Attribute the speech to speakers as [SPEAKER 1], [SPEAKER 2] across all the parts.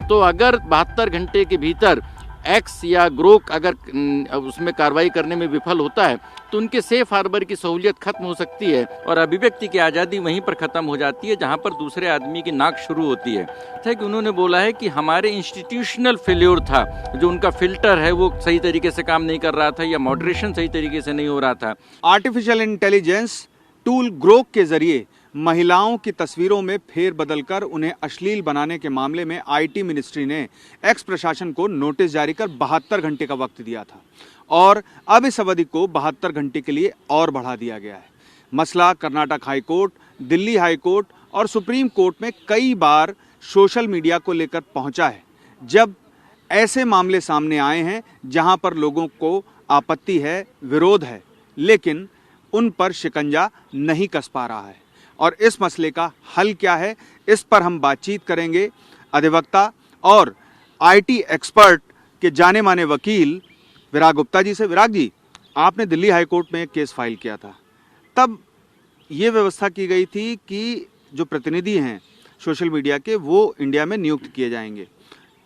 [SPEAKER 1] तो अगर 72 घंटे के भीतर एक्स या ग्रोक अगर उसमें कार्रवाई करने में विफल होता है तो उनके सेफ हार्बर की सहूलियत खत्म हो सकती है और अभिव्यक्ति की आज़ादी वहीं पर खत्म हो जाती है जहां पर दूसरे आदमी की नाक शुरू होती है। कि उन्होंने बोला है कि हमारे इंस्टीट्यूशनल फेल्योर था, जो उनका फिल्टर है वो सही तरीके से काम नहीं कर रहा था या मॉडरेशन सही तरीके से नहीं हो रहा था।
[SPEAKER 2] आर्टिफिशियल इंटेलिजेंस टूल ग्रोक के जरिए महिलाओं की तस्वीरों में फेर बदलकर उन्हें अश्लील बनाने के मामले में आईटी मिनिस्ट्री ने एक्स प्रशासन को नोटिस जारी कर 72 घंटे का वक्त दिया था और अब इस अवधि को 72 घंटे के लिए और बढ़ा दिया गया है। मसला Karnataka high court, Delhi high court और सुप्रीम कोर्ट में कई बार सोशल मीडिया को लेकर पहुंचा है, जब ऐसे मामले सामने आए हैं जहां पर लोगों को आपत्ति है, विरोध है, लेकिन उन पर शिकंजा नहीं कस पा रहा है। और इस मसले का हल क्या है, इस पर हम बातचीत करेंगे अधिवक्ता और आईटी एक्सपर्ट के जाने माने वकील विराग गुप्ता जी से। विराग जी, आपने दिल्ली हाई कोर्ट में एक केस फाइल किया था, तब ये व्यवस्था की गई थी कि जो प्रतिनिधि हैं सोशल मीडिया के वो इंडिया में नियुक्त किए जाएंगे,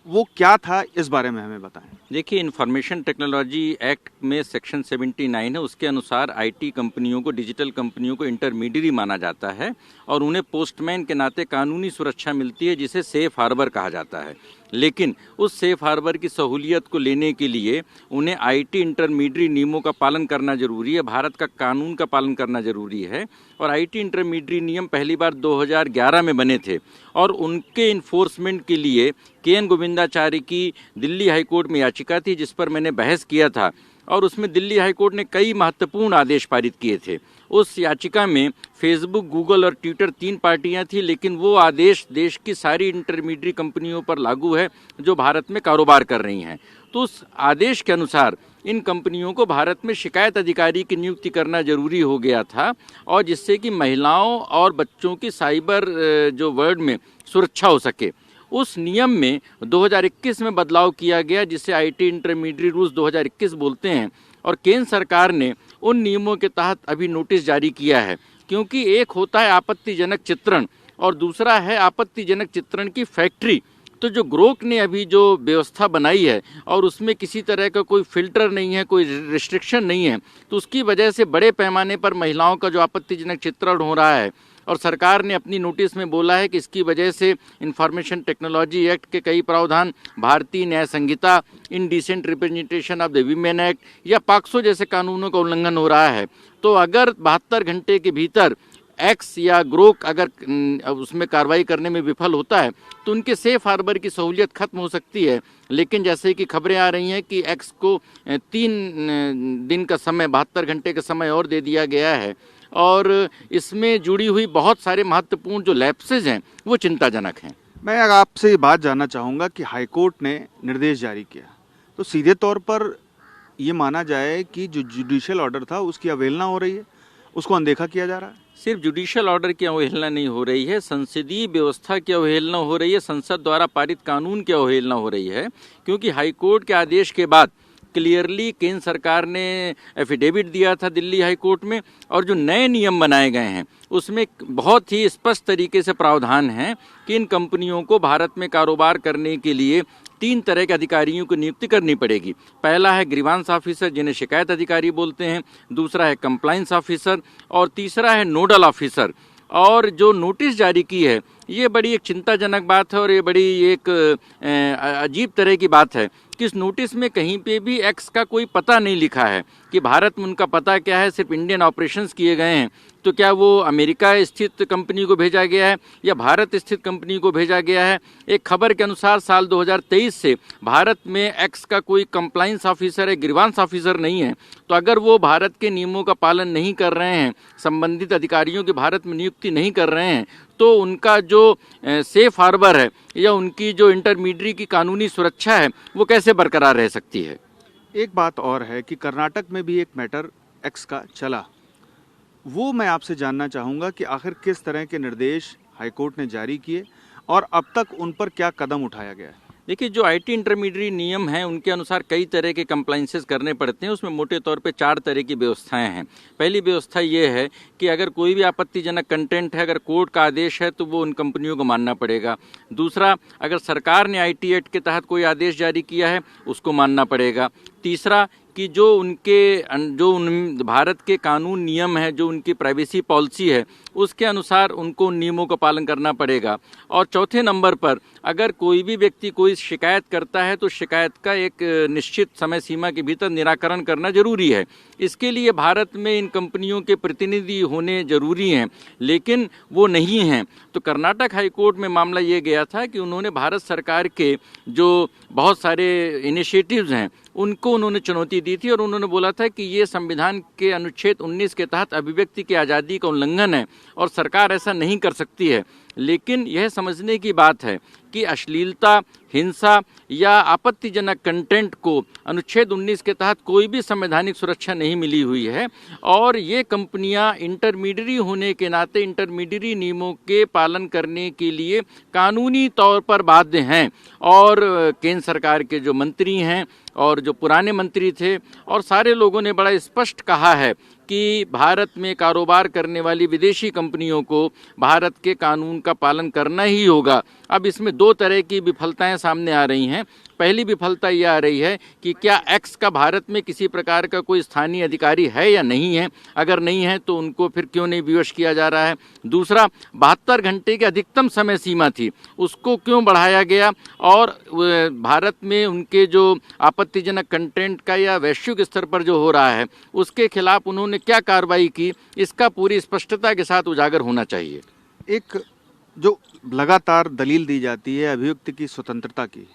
[SPEAKER 2] वो क्या था, इस बारे में हमें बताएं।
[SPEAKER 1] देखिए, इंफॉर्मेशन टेक्नोलॉजी एक्ट में सेक्शन 79 है, उसके अनुसार आईटी कंपनियों को, डिजिटल कंपनियों को इंटरमीडियरी माना जाता है और उन्हें पोस्टमैन के नाते कानूनी सुरक्षा मिलती है जिसे सेफ हार्बर कहा जाता है। लेकिन उस सेफ हार्बर की सहूलियत को लेने के लिए उन्हें आईटी इंटरमीडियरी नियमों का पालन करना जरूरी है, भारत का कानून का पालन करना जरूरी है। और आईटी इंटरमीडियरी नियम पहली बार 2011 में बने थे और उनके इन्फोर्समेंट के लिए के.एन. गोविंदाचार्य की दिल्ली हाई कोर्ट में याचिका थी, जिस पर मैंने बहस किया था और उसमें दिल्ली हाई कोर्ट ने कई महत्वपूर्ण आदेश पारित किए थे। उस याचिका में फेसबुक, गूगल और ट्विटर 3 पार्टियां थी, लेकिन वो आदेश देश की सारी इंटरमीडियरी कंपनियों पर लागू है जो भारत में कारोबार कर रही हैं। तो उस आदेश के अनुसार इन कंपनियों को भारत में शिकायत अधिकारी की नियुक्ति करना जरूरी हो गया था और जिससे कि महिलाओं और बच्चों की साइबर जो वर्ल्ड में सुरक्षा हो सके। उस नियम में 2021 में बदलाव किया गया जिसे आईटी इंटरमीडियरी रूल्स 2021 बोलते हैं और केंद्र सरकार ने उन नियमों के तहत अभी नोटिस जारी किया है, क्योंकि एक होता है आपत्तिजनक चित्रण और दूसरा है आपत्तिजनक चित्रण की फैक्ट्री। तो जो ग्रोक ने अभी जो व्यवस्था बनाई है और उसमें किसी तरह का कोई फिल्टर नहीं है, कोई रिस्ट्रिक्शन नहीं है, तो उसकी वजह से बड़े पैमाने पर महिलाओं का जो आपत्तिजनक चित्रण हो रहा है और सरकार ने अपनी नोटिस में बोला है कि इसकी वजह से इंफॉर्मेशन टेक्नोलॉजी एक्ट के कई प्रावधान, भारतीय न्याय संहिता, indecent representation of the women act या पॉक्सो जैसे कानूनों का उल्लंघन हो रहा है। तो अगर 72 घंटे के भीतर एक्स या ग्रोक अगर उसमें कार्रवाई करने में विफल होता है तो उनके सेफ हार्बर की सहूलियत खत्म हो सकती है। लेकिन जैसे कि खबरें आ रही हैं कि एक्स को 3 दिन का समय, 72 घंटे का समय और दे दिया गया है और इसमें जुड़ी हुई बहुत सारे महत्वपूर्ण जो लैप्सेज हैं वो चिंताजनक हैं।
[SPEAKER 2] मैं आपसे ये बात जानना चाहूँगा कि हाईकोर्ट ने निर्देश जारी किया तो सीधे तौर पर ये माना जाए कि जो जुडिशियल ऑर्डर था उसकी अवहेलना हो रही है, उसको अनदेखा किया जा रहा है।
[SPEAKER 1] सिर्फ जुडिशियल ऑर्डर की अवहेलना नहीं हो रही है, संसदीय व्यवस्था की अवहेलना हो रही है, संसद द्वारा पारित कानून की अवहेलना हो रही है। क्योंकि हाईकोर्ट के आदेश के बाद क्लियरली केंद्र सरकार ने एफिडेविट दिया था दिल्ली हाई कोर्ट में और जो नए नियम बनाए गए हैं उसमें बहुत ही स्पष्ट तरीके से प्रावधान है कि इन कंपनियों को भारत में कारोबार करने के लिए 3 तरह के अधिकारियों की नियुक्ति करनी पड़ेगी। पहला है ग्रीवांस ऑफिसर, जिन्हें शिकायत अधिकारी बोलते हैं, दूसरा है कंप्लायंस ऑफिसर और तीसरा है नोडल ऑफिसर। और जो नोटिस जारी की है ये बड़ी एक चिंताजनक बात है और ये बड़ी एक अजीब तरह की बात है कि इस नोटिस में कहीं पे भी एक्स का कोई पता नहीं लिखा है कि भारत में उनका पता क्या है, सिर्फ इंडियन ऑपरेशंस किए गए हैं। तो क्या वो अमेरिका स्थित कंपनी को भेजा गया है या भारत स्थित कंपनी को भेजा गया है? एक खबर के अनुसार साल 2023 से भारत में एक्स का कोई कंप्लायंस ऑफिसर है, ग्रीवांस ऑफिसर नहीं है। तो अगर वो भारत के नियमों का पालन नहीं कर रहे हैं, संबंधित अधिकारियों की भारत में नियुक्ति नहीं कर रहे हैं, तो उनका जो सेफ हार्बर है या उनकी जो इंटरमीडियरी की कानूनी सुरक्षा है वो कैसे बरकरार रह सकती है?
[SPEAKER 2] एक बात और है कि कर्नाटक में भी एक मैटर एक्स का चला, वो मैं आपसे जानना चाहूँगा कि आखिर किस तरह के निर्देश हाईकोर्ट ने जारी किए और अब तक उन पर क्या कदम उठाया गया है।
[SPEAKER 1] देखिए, जो आईटी इंटरमीडिएट नियम हैं उनके अनुसार कई तरह के कंप्लाइंसेस करने पड़ते हैं। उसमें मोटे तौर पे 4 तरह की व्यवस्थाएं हैं। पहली व्यवस्था ये है कि अगर कोई भी आपत्तिजनक कंटेंट है, अगर कोर्ट का आदेश है तो वो उन कंपनियों को मानना पड़ेगा। दूसरा, अगर सरकार ने आईटी एक्ट के तहत कोई आदेश जारी किया है उसको मानना पड़ेगा। तीसरा, कि जो उन भारत के कानून नियम है, जो उनकी प्राइवेसी पॉलिसी है, उसके अनुसार उनको उन नियमों का पालन करना पड़ेगा। और चौथे नंबर पर अगर कोई भी व्यक्ति कोई शिकायत करता है तो शिकायत का एक निश्चित समय सीमा के भीतर निराकरण करना जरूरी है। इसके लिए भारत में इन कंपनियों के प्रतिनिधि होने जरूरी हैं, लेकिन वो नहीं हैं। तो कर्नाटक हाईकोर्ट में मामला ये गया था कि उन्होंने भारत सरकार के जो बहुत सारे इनिशिएटिव्स हैं उनको उन्होंने चुनौती दी थी और उन्होंने बोला था कि ये संविधान के अनुच्छेद 19 के तहत अभिव्यक्ति की आज़ादी का उल्लंघन है और सरकार ऐसा नहीं कर सकती है। लेकिन यह समझने की बात है कि अश्लीलता, हिंसा या आपत्तिजनक कंटेंट को अनुच्छेद 19 के तहत कोई भी संवैधानिक सुरक्षा नहीं मिली हुई है और ये कंपनियां इंटरमीडियरी होने के नाते इंटरमीडियरी नियमों के पालन करने के लिए कानूनी तौर पर बाध्य हैं। और केंद्र सरकार के जो मंत्री हैं और जो पुराने मंत्री थे और सारे लोगों ने बड़ा स्पष्ट कहा है कि भारत में कारोबार करने वाली विदेशी कंपनियों को भारत के कानून का पालन करना ही होगा। अब इसमें 2 तरह की विफलताएं सामने आ रही हैं। पहली विफलता ये आ रही है कि क्या एक्स का भारत में किसी प्रकार का कोई स्थानीय अधिकारी है या नहीं है, अगर नहीं है तो उनको फिर क्यों नहीं विवश किया जा रहा है। दूसरा, 72 घंटे की अधिकतम समय सीमा थी, उसको क्यों बढ़ाया गया और भारत में उनके जो आपत्तिजनक कंटेंट का या वैश्विक स्तर पर जो हो रहा है उसके खिलाफ उन्होंने क्या कार्रवाई की, इसका पूरी स्पष्टता के साथ उजागर होना चाहिए।
[SPEAKER 2] एक जो लगातार दलील दी जाती है अभिव्यक्ति की स्वतंत्रता की,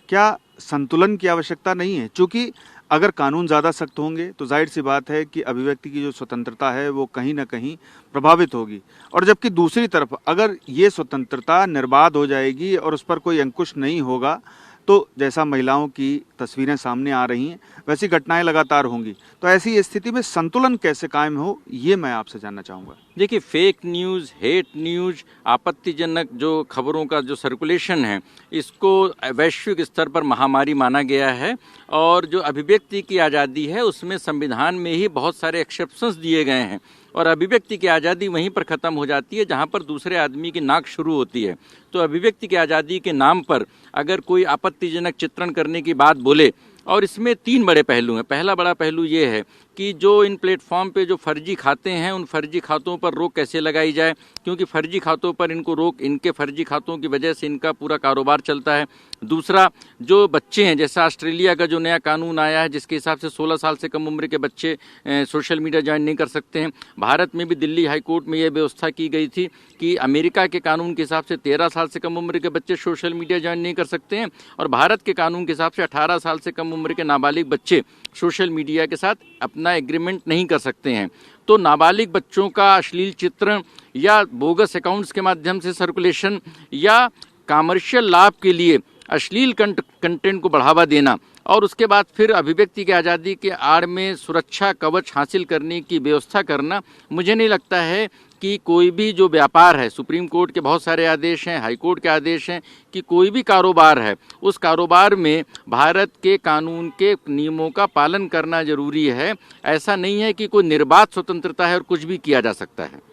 [SPEAKER 2] क्या संतुलन की आवश्यकता नहीं है? क्योंकि अगर कानून ज़्यादा सख्त होंगे तो जाहिर सी बात है कि अभिव्यक्ति की जो स्वतंत्रता है वो कहीं ना कहीं प्रभावित होगी, और जबकि दूसरी तरफ अगर ये स्वतंत्रता निर्बाध हो जाएगी और उस पर कोई अंकुश नहीं होगा तो जैसा महिलाओं की तस्वीरें सामने आ रही हैं वैसी घटनाएं लगातार होंगी। तो ऐसी स्थिति में संतुलन कैसे कायम हो, ये मैं आपसे जानना चाहूँगा।
[SPEAKER 1] देखिए, फेक न्यूज़, हेट न्यूज़, आपत्तिजनक जो खबरों का जो सर्कुलेशन है, इसको वैश्विक स्तर पर महामारी माना गया है और जो अभिव्यक्ति की आज़ादी है उसमें संविधान में ही बहुत सारे एक्सेप्शंस दिए गए हैं और अभिव्यक्ति की आज़ादी वहीं पर ख़त्म हो जाती है जहां पर दूसरे आदमी की नाक शुरू होती है। तो अभिव्यक्ति की आज़ादी के नाम पर अगर कोई आपत्तिजनक चित्रण करने की बात बोले, और इसमें 3 बड़े पहलू हैं। पहला बड़ा पहलू ये है कि जो इन प्लेटफॉर्म पे जो फर्जी खाते हैं उन फर्जी खातों पर रोक कैसे लगाई जाए, क्योंकि फर्जी खातों पर इनको रोक, इनके फर्जी खातों की वजह से इनका पूरा कारोबार चलता है। दूसरा, जो बच्चे हैं, जैसा ऑस्ट्रेलिया का जो नया कानून आया है जिसके हिसाब से 16 साल से कम उम्र के बच्चे सोशल मीडिया ज्वाइन नहीं कर सकते हैं। भारत में भी दिल्ली हाई कोर्ट में यह व्यवस्था की गई थी कि अमेरिका के कानून के हिसाब से 13 साल से कम उम्र के बच्चे सोशल मीडिया ज्वाइन नहीं कर सकते हैं और भारत के कानून के हिसाब से 18 साल से कम उम्र के नाबालिग बच्चे सोशल मीडिया के साथ अपना एग्रीमेंट नहीं कर सकते हैं। तो नाबालिग बच्चों का अश्लील चित्रण या बोगस अकाउंट्स के माध्यम से सर्कुलेशन या कमर्शियल लाभ के लिए अश्लील कंटेंट को बढ़ावा देना और उसके बाद फिर अभिव्यक्ति की आज़ादी के आड़ में सुरक्षा कवच हासिल करने की व्यवस्था करना, मुझे नहीं लगता है कि कोई भी जो व्यापार है, सुप्रीम कोर्ट के बहुत सारे आदेश हैं, हाई कोर्ट के आदेश हैं, कि कोई भी कारोबार है उस कारोबार में भारत के कानून के नियमों का पालन करना जरूरी है। ऐसा नहीं है कि कोई निर्बाध स्वतंत्रता है और कुछ भी किया जा सकता है।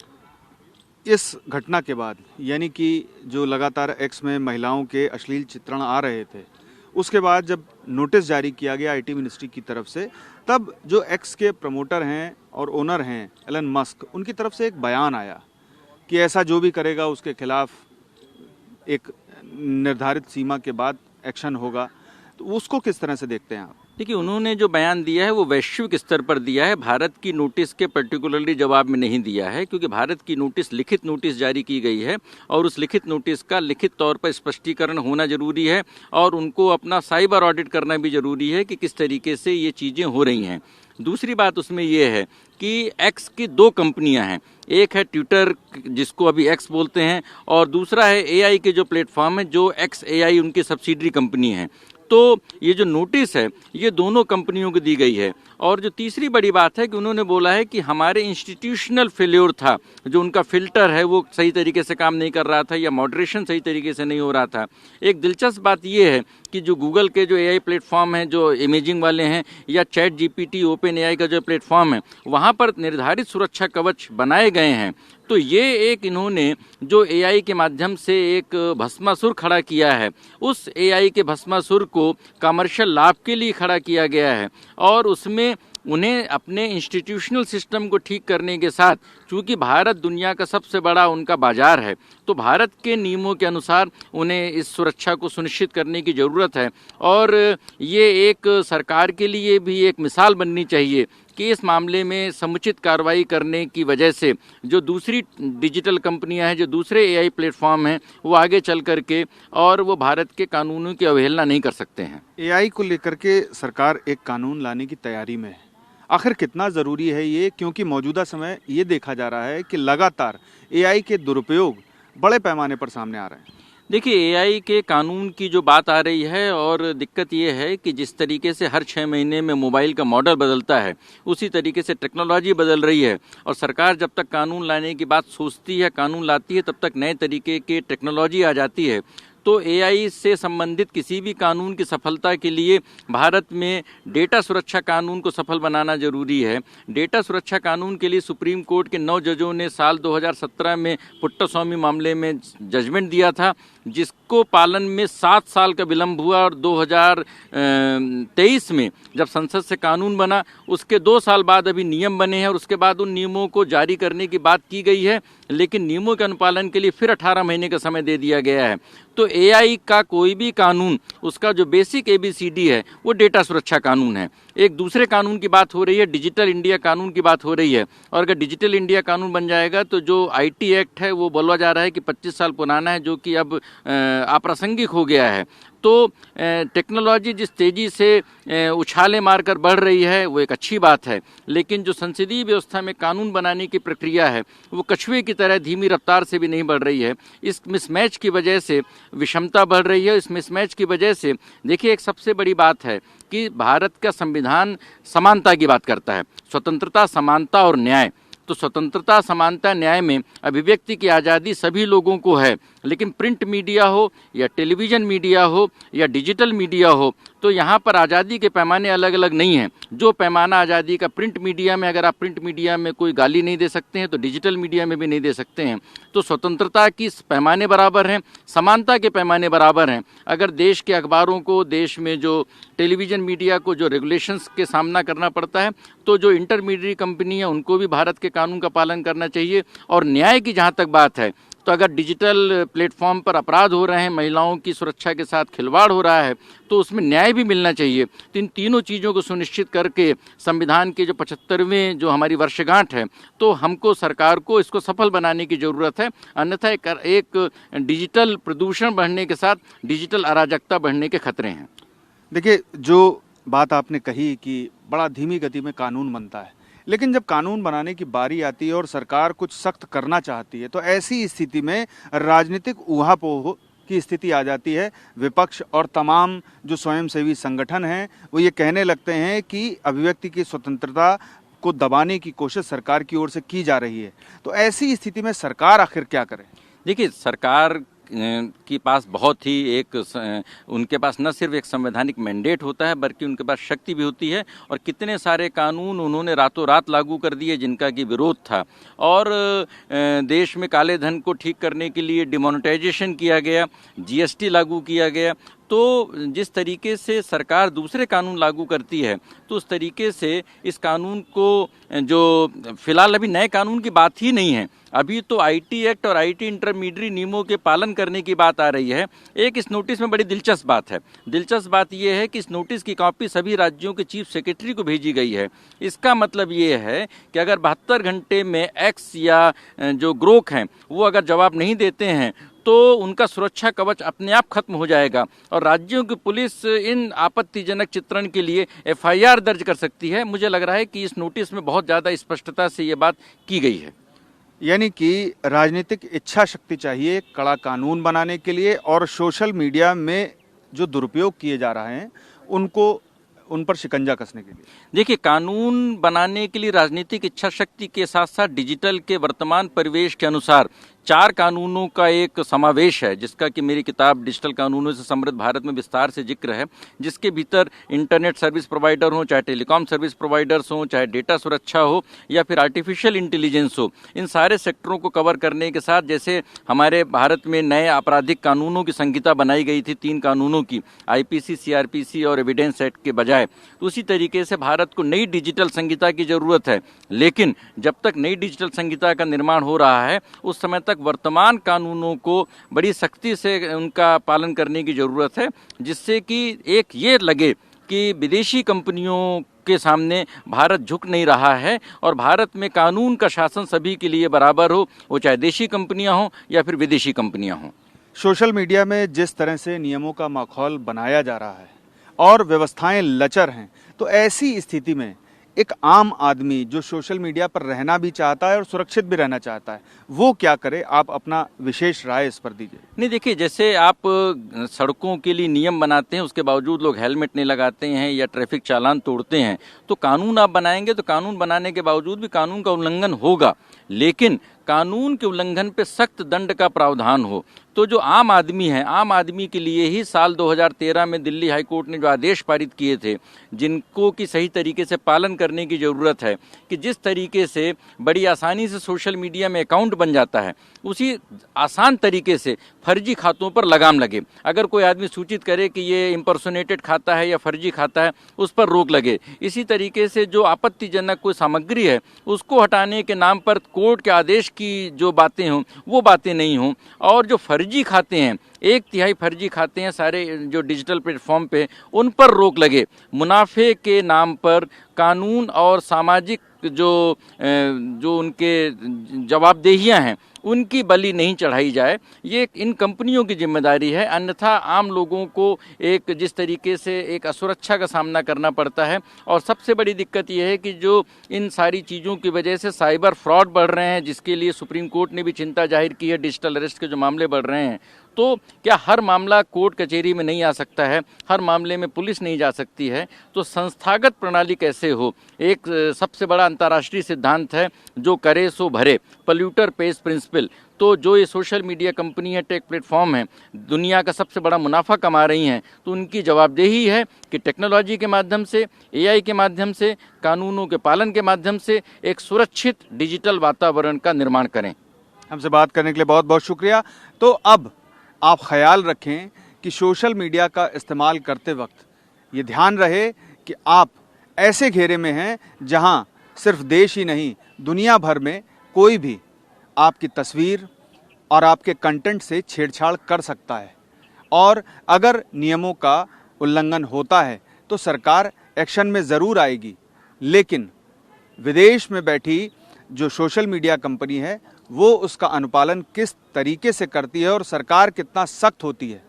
[SPEAKER 2] इस घटना के बाद, यानी कि जो लगातार एक्स में महिलाओं के अश्लील चित्रण आ रहे थे, उसके बाद जब नोटिस जारी किया गया आईटी मिनिस्ट्री की तरफ से, तब जो एक्स के प्रमोटर हैं और ओनर हैं एलन मस्क, उनकी तरफ से एक बयान आया कि ऐसा जो भी करेगा उसके खिलाफ एक निर्धारित सीमा के बाद एक्शन होगा। तो उसको किस तरह से देखते हैं आप?
[SPEAKER 1] देखिए, उन्होंने जो बयान दिया है वो वैश्विक स्तर पर दिया है, भारत की नोटिस के पर्टिकुलरली जवाब में नहीं दिया है, क्योंकि भारत की नोटिस लिखित नोटिस जारी की गई है और उस लिखित नोटिस का लिखित तौर पर स्पष्टीकरण होना जरूरी है और उनको अपना साइबर ऑडिट करना भी जरूरी है कि किस तरीके से ये चीज़ें हो रही हैं। दूसरी बात उसमें यह है कि एक्स की 2 कंपनियां हैं, एक है ट्विटर जिसको अभी एक्स बोलते हैं और दूसरा है एआई के जो प्लेटफॉर्म है जो एक्स एआई उनकी सब्सिडरी कंपनी है। तो ये जो नोटिस है ये दोनों कंपनियों को दी गई है। और जो तीसरी बड़ी बात है कि उन्होंने बोला है कि हमारे इंस्टीट्यूशनल फेल्योर था, जो उनका फिल्टर है वो सही तरीके से काम नहीं कर रहा था या मॉडरेशन सही तरीके से नहीं हो रहा था। एक दिलचस्प बात ये है कि जो गूगल के जो एआई प्लेटफॉर्म हैं, जो इमेजिंग वाले हैं, या चैट जीपीटी ओपन एआई का जो प्लेटफॉर्म है, वहाँ पर निर्धारित सुरक्षा कवच बनाए गए हैं। तो ये एक इन्होंने जो एआई के माध्यम से एक भस्मासुर खड़ा किया है, उस एआई के भस्मासुर को कमर्शियल लाभ के लिए खड़ा किया गया है। और उसमें उन्हें अपने इंस्टीट्यूशनल सिस्टम को ठीक करने के साथ, चूँकि भारत दुनिया का सबसे बड़ा उनका बाजार है, तो भारत के नियमों के अनुसार उन्हें इस सुरक्षा को सुनिश्चित करने की ज़रूरत है। और ये एक सरकार के लिए भी एक मिसाल बननी चाहिए कि इस मामले में समुचित कार्रवाई करने की वजह से जो दूसरी डिजिटल कंपनियां हैं, जो दूसरे एआई प्लेटफॉर्म हैं, वो आगे चल करके और वो भारत के कानूनों की अवहेलना नहीं कर सकते हैं।
[SPEAKER 2] एआई को लेकर के सरकार एक कानून लाने की तैयारी में है। आखिर कितना ज़रूरी है ये, क्योंकि मौजूदा समय ये देखा जा रहा है कि लगातार एआई के दुरुपयोग बड़े पैमाने पर सामने आ रहे हैं।
[SPEAKER 1] देखिए, एआई के कानून की जो बात आ रही है, और दिक्कत ये है कि जिस तरीके से हर 6 महीने में मोबाइल का मॉडल बदलता है, उसी तरीके से टेक्नोलॉजी बदल रही है। और सरकार जब तक कानून लाने की बात सोचती है, कानून लाती है, तब तक नए तरीके की टेक्नोलॉजी आ जाती है। तो एआई से संबंधित किसी भी कानून की सफलता के लिए भारत में डेटा सुरक्षा कानून को सफल बनाना जरूरी है। डेटा सुरक्षा कानून के लिए सुप्रीम कोर्ट के 9 जजों ने साल 2017 में पुट्टास्वामी मामले में जजमेंट दिया था, जिसको पालन में 7 साल का विलंब हुआ। और 2023 में जब संसद से कानून बना, उसके 2 साल बाद अभी नियम बने हैं, और उसके बाद उन नियमों को जारी करने की बात की गई है, लेकिन नियमों के अनुपालन के लिए फिर 18 महीने का समय दे दिया गया है। तो एआई का कोई भी कानून, उसका जो बेसिक एबीसीडी है वो डेटा सुरक्षा कानून है। एक दूसरे कानून की बात हो रही है, डिजिटल इंडिया कानून की बात हो रही है। और अगर डिजिटल इंडिया कानून बन जाएगा तो जो आईटी एक्ट है वो बोला जा रहा है कि 25 साल पुराना है, जो कि अब अप्रासंगिक हो गया है। तो टेक्नोलॉजी जिस तेज़ी से उछाले मारकर बढ़ रही है वो एक अच्छी बात है, लेकिन जो संसदीय व्यवस्था में कानून बनाने की प्रक्रिया है वो कछुए की तरह धीमी रफ्तार से भी नहीं बढ़ रही है। इस मिसमैच की वजह से विषमता बढ़ रही है। इस मिसमैच की वजह से देखिए, एक सबसे बड़ी बात है कि भारत का संविधान समानता की बात करता है, स्वतंत्रता, समानता और न्याय। तो स्वतंत्रता, समानता, न्याय में अभिव्यक्ति की आज़ादी सभी लोगों को है, लेकिन प्रिंट मीडिया हो या टेलीविज़न मीडिया हो या डिजिटल मीडिया हो, तो यहाँ पर आज़ादी के पैमाने अलग अलग नहीं हैं। जो पैमाना आज़ादी का प्रिंट मीडिया में, अगर आप प्रिंट मीडिया में कोई गाली नहीं दे सकते हैं तो डिजिटल मीडिया में भी नहीं दे सकते हैं। तो स्वतंत्रता की पैमाने बराबर हैं, समानता के पैमाने बराबर हैं। अगर देश के अखबारों को, देश में जो टेलीविज़न मीडिया को जो रेगुलेशंस के सामना करना पड़ता है, तो जो इंटरमीडिएट कंपनी है उनको भी भारत के कानून का पालन करना चाहिए। और न्याय की जहाँ तक बात है, तो अगर डिजिटल प्लेटफॉर्म पर अपराध हो रहे हैं, महिलाओं की सुरक्षा के साथ खिलवाड़ हो रहा है, तो उसमें न्याय भी मिलना चाहिए। तो इन तीनों चीज़ों को सुनिश्चित करके संविधान के जो 75वें जो हमारी वर्षगांठ है, तो हमको, सरकार को इसको सफल बनाने की ज़रूरत है। अन्यथा एक डिजिटल प्रदूषण बढ़ने के साथ डिजिटल अराजकता बढ़ने के खतरे हैं।
[SPEAKER 2] देखिए, जो बात आपने कही कि बड़ा धीमी गति में कानून बनता है, लेकिन जब कानून बनाने की बारी आती है और सरकार कुछ सख्त करना चाहती है, तो ऐसी स्थिति में राजनीतिक ऊहापोह की स्थिति आ जाती है। विपक्ष और तमाम जो स्वयंसेवी संगठन हैं वो ये कहने लगते हैं कि अभिव्यक्ति की स्वतंत्रता को दबाने की कोशिश सरकार की ओर से की जा रही है। तो ऐसी स्थिति में सरकार आखिर क्या करे?
[SPEAKER 1] देखिए, सरकार के पास बहुत ही उनके पास न सिर्फ एक संवैधानिक मैंडेट होता है, बल्कि उनके पास शक्ति भी होती है। और कितने सारे कानून उन्होंने रातों रात लागू कर दिए जिनका कि विरोध था। और देश में काले धन को ठीक करने के लिए डिमोनेटाइजेशन किया गया, जीएसटी लागू किया गया। तो जिस तरीके से सरकार दूसरे कानून लागू करती है, तो उस तरीके से इस कानून को, जो फिलहाल अभी नए कानून की बात ही नहीं है, अभी तो आईटी एक्ट और आईटी इंटरमीडिएट नियमों के पालन करने की बात आ रही है। एक इस नोटिस में बड़ी दिलचस्प बात है। दिलचस्प बात यह है कि इस नोटिस की कॉपी सभी राज्यों के चीफ सेक्रेटरी को भेजी गई है। इसका मतलब ये है कि अगर 72 घंटे में एक्स या जो ग्रोक हैं वो अगर जवाब नहीं देते हैं, तो उनका सुरक्षा कवच अपने आप खत्म हो जाएगा और राज्यों की पुलिस इन आपत्तिजनक चित्रण के लिए एफआईआर दर्ज कर सकती है। मुझे लग रहा है कि इस नोटिस में बहुत ज़्यादा स्पष्टता से ये बात की गई है।
[SPEAKER 2] यानी कि राजनीतिक इच्छा शक्ति चाहिए कड़ा कानून बनाने के लिए, और सोशल मीडिया में जो दुरुपयोग किए जा रहे हैं उन पर शिकंजा कसने के लिए?
[SPEAKER 1] देखिए, कानून बनाने के लिए राजनीतिक इच्छा शक्ति के साथ साथ डिजिटल के वर्तमान परिवेश के अनुसार 4 कानूनों का एक समावेश है, जिसका कि मेरी किताब डिजिटल कानूनों से समृद्ध भारत में विस्तार से जिक्र है, जिसके भीतर इंटरनेट सर्विस प्रोवाइडर हो, चाहे टेलीकॉम सर्विस प्रोवाइडर्स हो, चाहे डेटा सुरक्षा हो या फिर आर्टिफिशियल इंटेलिजेंस हो, इन सारे सेक्टरों को कवर करने के साथ जैसे हमारे भारत में नए आपराधिक कानूनों की संहिता बनाई गई थी 3 कानूनों की, आईपीसी, सीआरपीसी और एविडेंस एक्ट के बजाय, तो उसी तरीके से भारत को नई डिजिटल संहिता की जरूरत है। लेकिन जब तक नई डिजिटल संहिता का निर्माण हो रहा है उस समय तक वर्तमान कानूनों को बड़ी सख्ती से उनका पालन करने की जरूरत है, जिससे कि एक ये लगे कि विदेशी कंपनियों के सामने भारत झुक नहीं रहा है और भारत में कानून का शासन सभी के लिए बराबर हो, वो चाहे देशी कंपनियां हों या फिर विदेशी कंपनियां हों।
[SPEAKER 2] सोशल मीडिया में जिस तरह से नियमों का माहौल बनाया जा रहा है और व्यवस्थाएं लचर हैं, तो ऐसी स्थिति में एक आम आदमी जो सोशल मीडिया पर रहना भी चाहता है और सुरक्षित भी रहना चाहता है, वो क्या करे? आप अपना विशेष राय इस पर दीजिए।
[SPEAKER 1] नहीं, देखिए, जैसे आप सड़कों के लिए नियम बनाते हैं, उसके बावजूद लोग हेलमेट नहीं लगाते हैं या ट्रैफिक चालान तोड़ते हैं, तो कानून आप बनाएंगे तो कानून बनाने के बावजूद भी कानून का उल्लंघन होगा, लेकिन कानून के उल्लंघन पे सख्त दंड का प्रावधान हो। तो जो आम आदमी है, आम आदमी के लिए ही साल 2013 में दिल्ली हाई कोर्ट ने जो आदेश पारित किए थे, जिनको कि सही तरीके से पालन करने की ज़रूरत है, कि जिस तरीके से बड़ी आसानी से सोशल मीडिया में अकाउंट बन जाता है, उसी आसान तरीके से फर्जी खातों पर लगाम लगे। अगर कोई आदमी सूचित करे कि ये इम्पर्सोनेटेड खाता है या फर्जी खाता है, उस पर रोक लगे। इसी तरीके से जो आपत्तिजनक कोई सामग्री है उसको हटाने के नाम पर कोर्ट के आदेश की जो बातें हों वो बातें नहीं हों, और जो फर्जी खाते हैं, 1/3 फर्जी खाते हैं सारे जो डिजिटल प्लेटफॉर्म पे, उन पर रोक लगे। मुनाफे के नाम पर कानून और सामाजिक जो उनके जवाबदेहियां हैं उनकी बलि नहीं चढ़ाई जाए, ये इन कंपनियों की जिम्मेदारी है। अन्यथा आम लोगों को एक जिस तरीके से एक असुरक्षा का सामना करना पड़ता है, और सबसे बड़ी दिक्कत यह है कि जो इन सारी चीज़ों की वजह से साइबर फ्रॉड बढ़ रहे हैं, जिसके लिए सुप्रीम कोर्ट ने भी चिंता जाहिर की है, डिजिटल अरेस्ट के जो मामले बढ़ रहे हैं, तो क्या हर मामला कोर्ट कचहरी में नहीं आ सकता है, हर मामले में पुलिस नहीं जा सकती है? तो संस्थागत प्रणाली कैसे हो? एक सबसे बड़ा अंतर्राष्ट्रीय सिद्धांत है, जो करे सो भरे, पॉल्यूटर पेज प्रिंसिपल। तो जो ये सोशल मीडिया कंपनी है, टेक प्लेटफॉर्म है, दुनिया का सबसे बड़ा मुनाफा कमा रही हैं, तो उनकी जवाबदेही है कि टेक्नोलॉजी के माध्यम से, AI के माध्यम से, कानूनों के पालन के माध्यम से एक सुरक्षित डिजिटल वातावरण का निर्माण करें।
[SPEAKER 2] हमसे बात करने के लिए बहुत बहुत शुक्रिया। तो अब आप ख्याल रखें कि सोशल मीडिया का इस्तेमाल करते वक्त ये ध्यान रहे कि आप ऐसे घेरे में हैं जहां सिर्फ देश ही नहीं, दुनिया भर में कोई भी आपकी तस्वीर और आपके कंटेंट से छेड़छाड़ कर सकता है, और अगर नियमों का उल्लंघन होता है तो सरकार एक्शन में ज़रूर आएगी। लेकिन विदेश में बैठी जो सोशल मीडिया कंपनी है वो उसका अनुपालन किस तरीके से करती है और सरकार कितना सख्त होती है,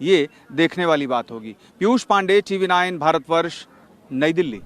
[SPEAKER 2] ये देखने वाली बात होगी। पीयूष पांडे, TV9 भारतवर्ष, नई दिल्ली।